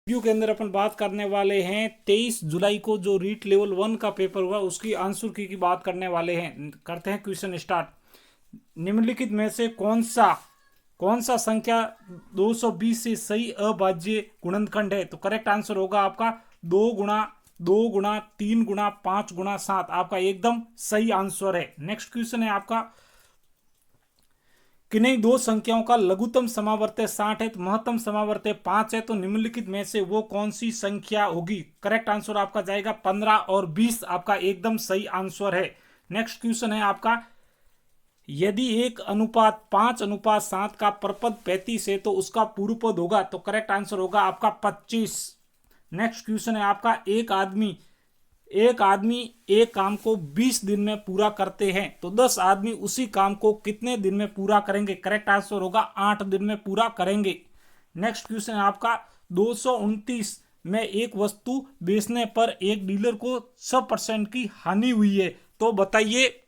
Video के अंदर अपन बात करने वाले हैं 23 जुलाई को जो रीट लेवल 1 का पेपर हुआ उसकी आंसर की बात करने वाले हैं। करते हैं क्वेश्चन स्टार्ट। निम्नलिखित में से कौन सा संख्या 220 से सही अभाज्य गुणनखंड है? तो करेक्ट आंसर होगा आपका 2 गुणा 3 गुणा 5 गुणा 7। आपका एकदम सही आंसर है। नेक्स्ट क्वेश्चन है आपका, किन्हीं दो संख्याओं का लघुत्तम समावर्त्य 60 है तो महत्तम समावर्त्य 5 है, तो निम्नलिखित में से वो कौन सी संख्या होगी? करेक्ट आंसर आपका जाएगा 15 और 20। आपका एकदम सही आंसर है। नेक्स्ट क्वेश्चन है आपका, यदि 1:5:7 का परपद 35 है तो उसका पूर्व पद होगा? तो करेक्ट आंसर होगा आपका 25। नेक्स्ट क्वेश्चन है आपका, एक आदमी एक काम को 20 दिन में पूरा करते हैं तो 10 आदमी उसी काम को कितने दिन में पूरा करेंगे? करेक्ट आंसर होगा 8 दिन में पूरा करेंगे। नेक्स्ट क्वेश्चन है आपका, 229 में एक वस्तु बेचने पर एक डीलर को 100% की हानि हुई है, तो बताइए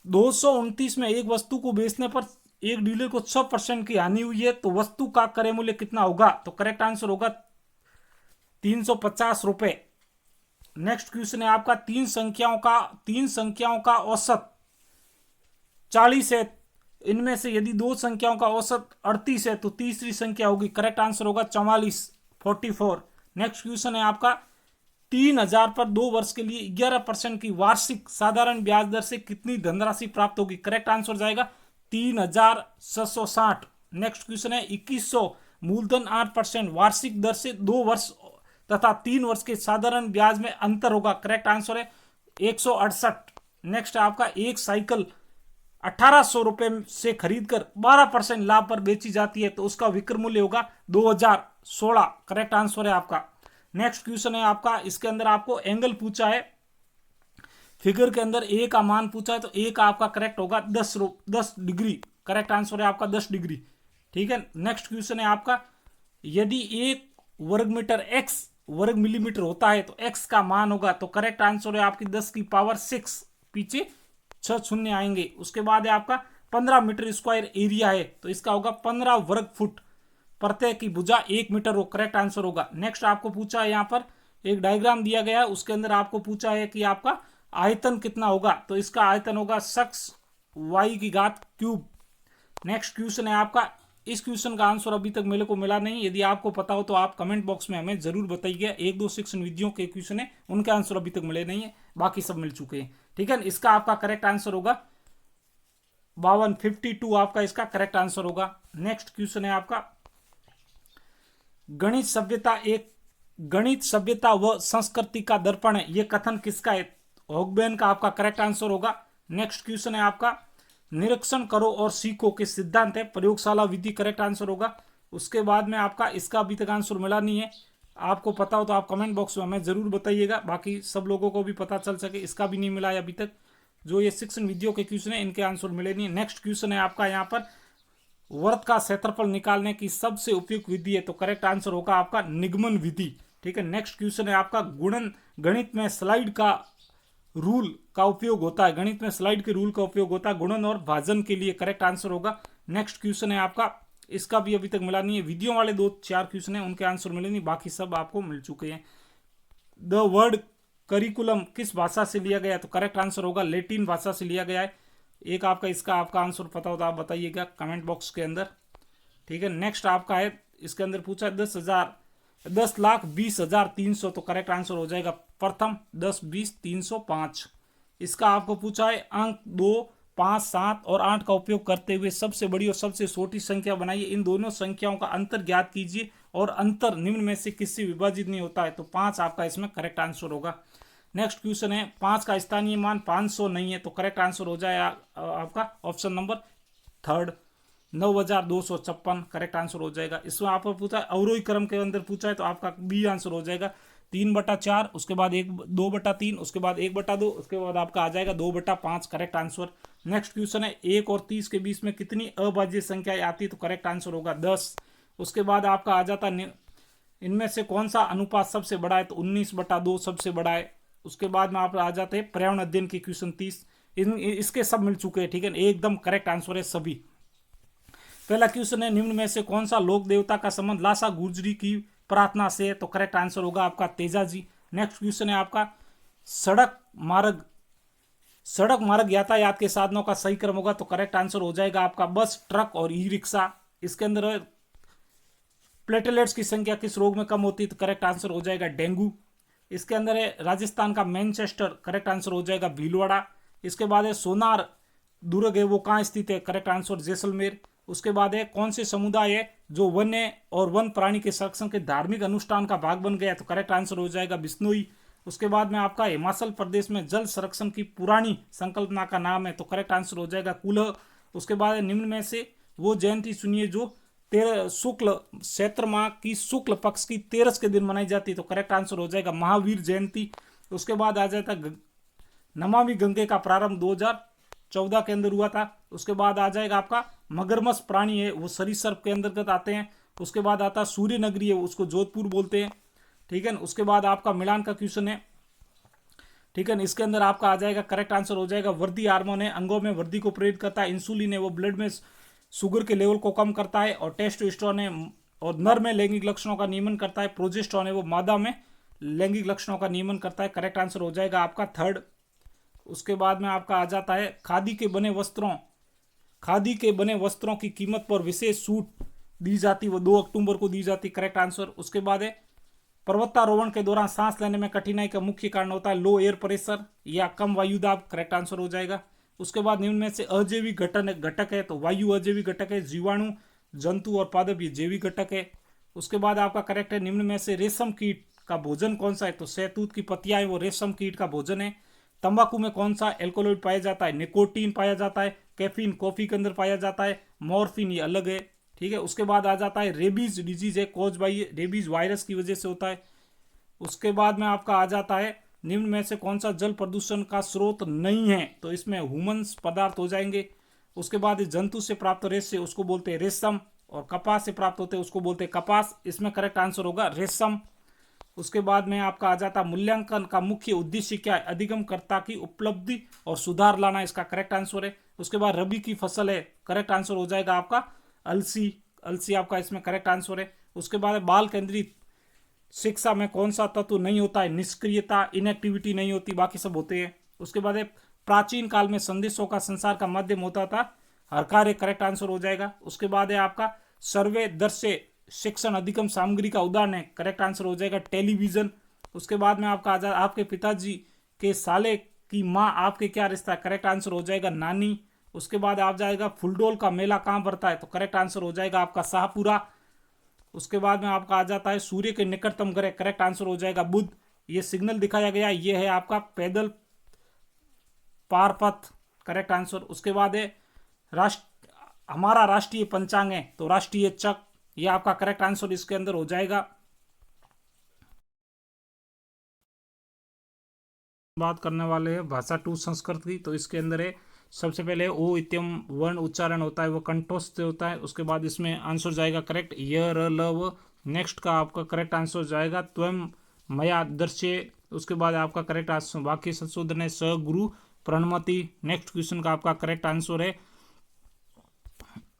229 में एक वस्तु को बेचने पर एक डीलर को 100% की हानि हुई है तो वस्तु का क्रय मूल्य कितना होगा? तो करेक्ट आंसर होगा 350 रुपए। नेक्स्ट क्वेश्चन है आपका, तीन संख्याओं का औसत 40 है, इनमें से यदि दो संख्याओं का औसत 38 है तो तीसरी संख्या होगी? करेक्ट आंसर होगा 44। नेक्स्ट क्वेश्चन है आपका, 3000 पर 2 वर्ष के लिए 11% की वार्षिक साधारण ब्याज दर से कितनी धनराशि प्राप्त होगी? करेक्ट आंसर जाएगा 3660। नेक्स्ट क्वेश्चन है, 2100 मूलधन 8% वार्षिक दर से 2 वर्ष तथा 3 वर्ष के साधारण ब्याज में अंतर होगा? करेक्ट आंसर है 168। नेक्स्ट आपका, एक साइकिल 1800 रुपए से खरीदकर 12% लाभ पर बेची जाती है तो उसका विक्रय मूल्य होगा 2016। करेक्ट आंसर है आपका। नेक्स्ट क्वेश्चन है आपका, इसके अंदर आपको एंगल पूछा है, फिगर के अंदर ए का मान पूछा है तो ए का आपका करेक्ट होगा 10 डिग्री। करेक्ट आंसर है आपका 10 डिग्री। ठीक है। नेक्स्ट क्वेश्चन है आपका, यदि एक वर्ग मीटर x वर्ग मिलीमीटर होता है तो x का मान होगा? तो करेक्ट आंसर है आपकी 10⁶, पीछे 6 शून्य आएंगे। उसके बाद है आपका 15 मीटर स्क्वायर एरिया है तो इसका होगा 15 वर्ग फुट। प्रत्येक की भुजा 1 मीटर हो। करेक्ट आंसर होगा। नेक्स्ट आपको पूछा है, यहाँ पर एक डायग्राम दिया गया है, उसके अंदर आपको पूछा है कि आपका आयतन कितना होगा? तो इसका आयतन होगा 6y⁻³ नेक्स्ट क्वेश्चन है आपका, इस क्वेश्चन का आंसर अभी तक मेरे को मिला नहीं, यदि आपको पता हो तो आप कमेंट बॉक्स में हमें जरूर बताइए। 1-2 शिक्षण विधियों के क्वेश्चन है, उनके आंसर अभी तक मिले नहीं है, बाकी सब मिल चुके हैं। ठीक है। इसका आपका करेक्ट आंसर होगा 52 आपका इसका करेक्ट आंसर होगा। नेक्स्ट क्वेश्चन है आपका, गणित सभ्यता व संस्कृति का दर्पण है, यह कथन किसका है? हॉगबेन का आपका करेक्ट आंसर होगा। नेक्स्ट क्वेश्चन है आपका, निरीक्षण करो और सीखो के सिद्धांत है प्रयोगशाला विधि। करेक्ट आंसर होगा। उसके बाद में आपका इसका अभी तक आंसर मिला नहीं है, आपको पता हो तो आप कमेंट बॉक्स में हमें जरूर बताइएगा, बाकी सब लोगों को भी पता चल सके। इसका भी नहीं मिला है अभी तक। जो ये शिक्षण विधियों के क्वेश्चन है इनके आंसर मिले नहीं है। नेक्स्ट क्वेश्चन है आपका, यहाँ पर वृत्त का क्षेत्रफल निकालने की सबसे उपयुक्त विधि है, तो करेक्ट आंसर होगा आपका निगमन विधि। ठीक है। नेक्स्ट क्वेश्चन है आपका, गणित में स्लाइड का रूल का उपयोग होता है, गणित में स्लाइड के रूल का उपयोग होता है गुणन और भाजन के लिए। करेक्ट आंसर होगा। नेक्स्ट क्वेश्चन है आपका, इसका भी अभी तक मिला नहीं है, वीडियो वाले 2-4 क्वेश्चन है उनके आंसर मिले नहीं, बाकी सब आपको मिल चुके हैं। द वर्ड करिकुलम किस भाषा से लिया गया? तो करेक्ट आंसर होगा लैटिन भाषा से लिया गया है। एक आपका इसका आपका आंसर पता हो तो आप बताइएगा कमेंट बॉक्स के अंदर। ठीक है। नेक्स्ट आपका है, इसके अंदर पूछा है 10,20,300, तो करेक्ट आंसर हो जाएगा प्रथम 10, 20, 305। इसका आपको पूछा है, अंक 2, 5, 7 और 8 का उपयोग करते हुए सबसे बड़ी और सबसे छोटी संख्या बनाइए, इन दोनों संख्याओं का अंतर ज्ञात कीजिए और अंतर निम्न में से किससे विभाजित नहीं होता है? तो 5 आपका इसमें करेक्ट आंसर होगा। नेक्स्ट क्वेश्चन है, 5 का स्थानीय मान 500 नहीं है, तो करेक्ट आंसर हो जाएगा आपका ऑप्शन नंबर 3 9256। करेक्ट आंसर हो जाएगा। इसमें आपको पूछा है अवरोही क्रम के अंदर पूछा है तो आपका बी आंसर हो जाएगा 3/4, उसके बाद 2/3, उसके बाद 1/2, उसके बाद आपका आ जाएगा 2/5। Correct answer. नेक्स्ट क्वेश्चन है, 1 और 30 के बीच में कितनी अभाज्य संख्याएं आती है? तो करेक्ट आंसर होगा 10। उसके बाद आपका आ जाता इनमें से कौन सा अनुपात सबसे बड़ा है? तो 19/2 सबसे बड़ा है। उसके बाद में आप आ जाते हैं पर्यावरण अध्ययन के क्वेश्चन 30, इसके सब मिल चुके हैं, ठीक है, एकदम करेक्ट आंसर है सभी। पहला क्वेश्चन है, निम्न में से कौन सा लोक देवता का संबंध लासा गुर्जरी की प्रार्थना से है? तो करेक्ट आंसर होगा आपका तेजा जी। नेक्स्ट क्वेश्चन है आपका, सड़क मार्ग यातायात के साधनों का सही क्रम होगा? तो करेक्ट आंसर हो जाएगा आपका बस, ट्रक और ई रिक्शा। इसके अंदर प्लेटलेट्स की संख्या किस रोग में कम होती है? तो करेक्ट आंसर हो जाएगा डेंगू। इसके अंदर है राजस्थान का मैनचेस्टर, करेक्ट आंसर हो जाएगा भीलवाड़ा। इसके बाद है सोनार दुर्ग है वो कहाँ स्थित है? Correct answer Jaisalmer. उसके बाद है कौन से समुदाय है जो वन्य और वन प्राणी के संरक्षण के धार्मिक अनुष्ठान का भाग बन गया? तो करेक्ट आंसर हो जाएगा बिश्नोई। उसके बाद में आपका हिमाचल प्रदेश में जल संरक्षण की पुरानी संकल्पना का नाम है? तो करेक्ट आंसर हो जाएगा कुलह। उसके बाद निम्न में से वो जयंती सुनिए जो शुक्ल चैत्र माह की शुक्ल पक्ष की 13 के दिन मनाई जाती है? तो करेक्ट आंसर हो जाएगा महावीर जयंती। उसके बाद आ जाता नमामि गंगे का प्रारंभ 2014 के अंदर हुआ था। उसके बाद आ जाएगा आपका मगरमच्छ प्राणी है वो सरीसृप के अंतर्गत आते हैं। उसके बाद आता सूर्य नगरी है उसको जोधपुर बोलते हैं, ठीक है। उसके बाद आपका मिलान का क्वेश्चन है, ठीक है। इसके अंदर आपका आ जाएगा करेक्ट आंसर हो जाएगा वृद्धि हार्मोन है, अंगों में वृद्धि को प्रेरित करता है। इंसुलिन है वो ब्लड में शुगर के लेवल को कम करता है। और टेस्टोस्टेरोन है और नर में लैंगिक लक्षणों का नियमन करता है। प्रोजेस्टेरोन है वो मादा में लैंगिक लक्षणों का नियमन करता है। करेक्ट आंसर हो जाएगा आपका थर्ड। उसके बाद में आपका आ जाता है खादी के बने वस्त्रों की कीमत पर विशेष छूट दी जाती, वो 2 अक्टूबर को दी जाती। Correct answer. उसके बाद है पर्वतारोहण के दौरान सांस लेने में कठिनाई का मुख्य कारण होता है लो एयर प्रेशर या कम वायु दाब। करेक्ट आंसर हो जाएगा। उसके बाद निम्न में से अजैविक घटक है तो वायु अजैविक घटक है, जीवाणु, जंतु और पादप ये जैविक घटक है। उसके बाद आपका करेक्ट है निम्न में से रेशम कीट का भोजन कौन सा है? तो शहतूत की पत्तियां है वो रेशम कीट का भोजन है। तंबाकू में कौन सा एल्कोलॉइड पाया जाता है? निकोटीन पाया जाता है। कैफीन कॉफी के अंदर पाया जाता है। मॉर्फिन ये अलग है, ठीक है। उसके बाद आ जाता है रेबीज डिजीज है, कॉज बाई रेबीज वायरस की वजह से होता है। उसके बाद में आपका आ जाता है निम्न में से कौन सा जल प्रदूषण का स्रोत नहीं है? तो इसमें ह्यूमन्स पदार्थ हो जाएंगे। उसके बाद जंतु से प्राप्त रेशे उसको बोलते हैं रेशम, और कपास से प्राप्त होते हैं उसको बोलते हैं कपास। इसमें करेक्ट आंसर होगा रेशम। उसके बाद में आपका आ जाता मूल्यांकन का मुख्य उद्देश्य क्या है? अधिगमकर्ता की उपलब्धि और सुधार लाना, इसका करेक्ट आंसर है। उसके बाद रबी की फसल है, करेक्ट आंसर हो जाएगा आपका अलसी आपका इसमें करेक्ट आंसर है। उसके बाद बाल केंद्रित शिक्षा में कौन सा तत्व नहीं होता है? निष्क्रियता, इनएक्टिविटी नहीं होती, बाकी सब होते हैं। उसके बाद प्राचीन काल में संदेशों का संसार का माध्यम होता था हर कार्य, करेक्ट आंसर हो जाएगा। उसके बाद है आपका सर्वे दृश्य शिक्षण अधिगम सामग्री का उदाहरण है, करेक्ट आंसर हो जाएगा टेलीविजन। उसके बाद में आपका आपके पिताजी के साले की माँ आपके क्या रिश्ता है? करेक्ट आंसर हो जाएगा नानी। उसके बाद आप जाएगा फुलडोल का मेला कहाँ पड़ता है? तो करेक्ट आंसर हो जाएगा आपका शाहपुरा। उसके बाद में आपका आ जाता है सूर्य के निकटतम ग्रह, करेक्ट आंसर हो जाएगा बुध। ये सिग्नल दिखाया गया ये है आपका पैदल पारपथ, करेक्ट आंसर। उसके बाद है हमारा राष्ट्रीय पंचांग है तो राष्ट्रीय चक, ये आपका करेक्ट आंसर इसके अंदर हो जाएगा। बात करने वाले हैं भाषा 2 संस्कृत की, तो इसके अंदर है सबसे पहले ओ इत्यम वर्ण उच्चारण होता है वो कंठस्थ से होता है। उसके बाद इसमें आंसर जाएगा करेक्ट य र ल व। नेक्स्ट का आपका करेक्ट आंसर जाएगा त्वम मया दर्श्य। उसके बाद आपका करेक्ट आंसर बाकी संशोधन है स गुरु प्रणमति। नेक्स्ट क्वेश्चन का आपका करेक्ट आंसर है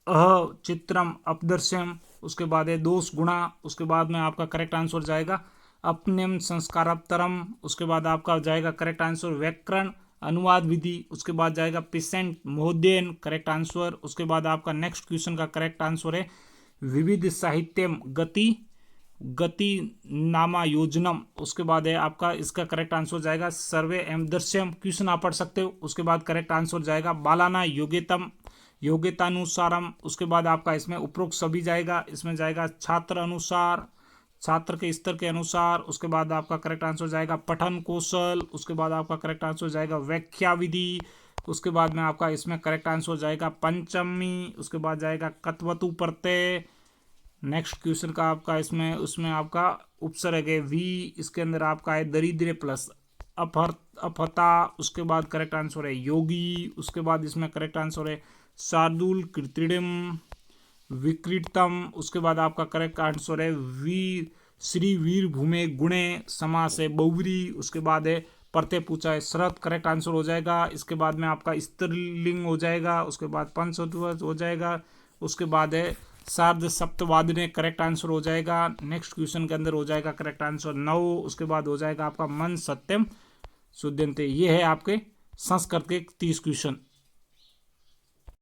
अह चित्रम अपदर्श्यम। उसके बाद है दोष गुणा। उसके बाद में आपका करेक्ट आंसर जाएगा अपनेम संस्कारात्तरम। उसके बाद आपका जाएगा करेक्ट आंसर व्याकरण अनुवाद विधि। उसके बाद जाएगा पिसेंट महोदयन, करेक्ट आंसर। उसके बाद आपका नेक्स्ट क्वेश्चन का करेक्ट आंसर है विविध साहित्यम गति नामा योजनम। उसके बाद है आपका इसका करेक्ट आंसर जाएगा सर्वे एवं दृश्यम। क्वेश्चन आप पढ़ सकते हो। उसके बाद करेक्ट आंसर जाएगा बालाना योग्यतम योग्यतानुसारम। उसके बाद आपका इसमें उपरोक्त सभी जाएगा, इसमें जाएगा छात्र अनुसार, छात्र के स्तर के अनुसार। उसके बाद आपका करेक्ट आंसर जाएगा पठन कौशल। उसके बाद आपका करेक्ट आंसर जाएगा व्याख्या विधि। उसके बाद में आपका इसमें करेक्ट आंसर जाएगा पंचमी। उसके बाद जाएगा कत्वतु प्रत्यय। नेक्स्ट क्वेश्चन का आपका उसमें आपका उपसर्ग है वी। इसके अंदर आपका है दरिद्र प्लस अपहता। उसके बाद करेक्ट आंसर है योगी। उसके बाद इसमें करेक्ट आंसर है शार्दुल कृत्रिम विकृतम। उसके बाद आपका करेक्ट आंसर है वीर श्री वीर भूमे गुणे समास है बहुव्री। उसके बाद है प्रत्यय पूछा है, श्रत करेक्ट आंसर हो जाएगा। इसके बाद में आपका स्त्रीलिंग हो जाएगा, उसके बाद पंचवचन हो जाएगा, उसके बाद है सार्ध सप्तवादिने करेक्ट आंसर हो जाएगा। नेक्स्ट क्वेश्चन के अंदर हो जाएगा करेक्ट आंसर 9। उसके बाद हो जाएगा आपका मन सत्यम शुद्धन्ते। ये है आपके संस्कृत के 30 क्वेश्चन।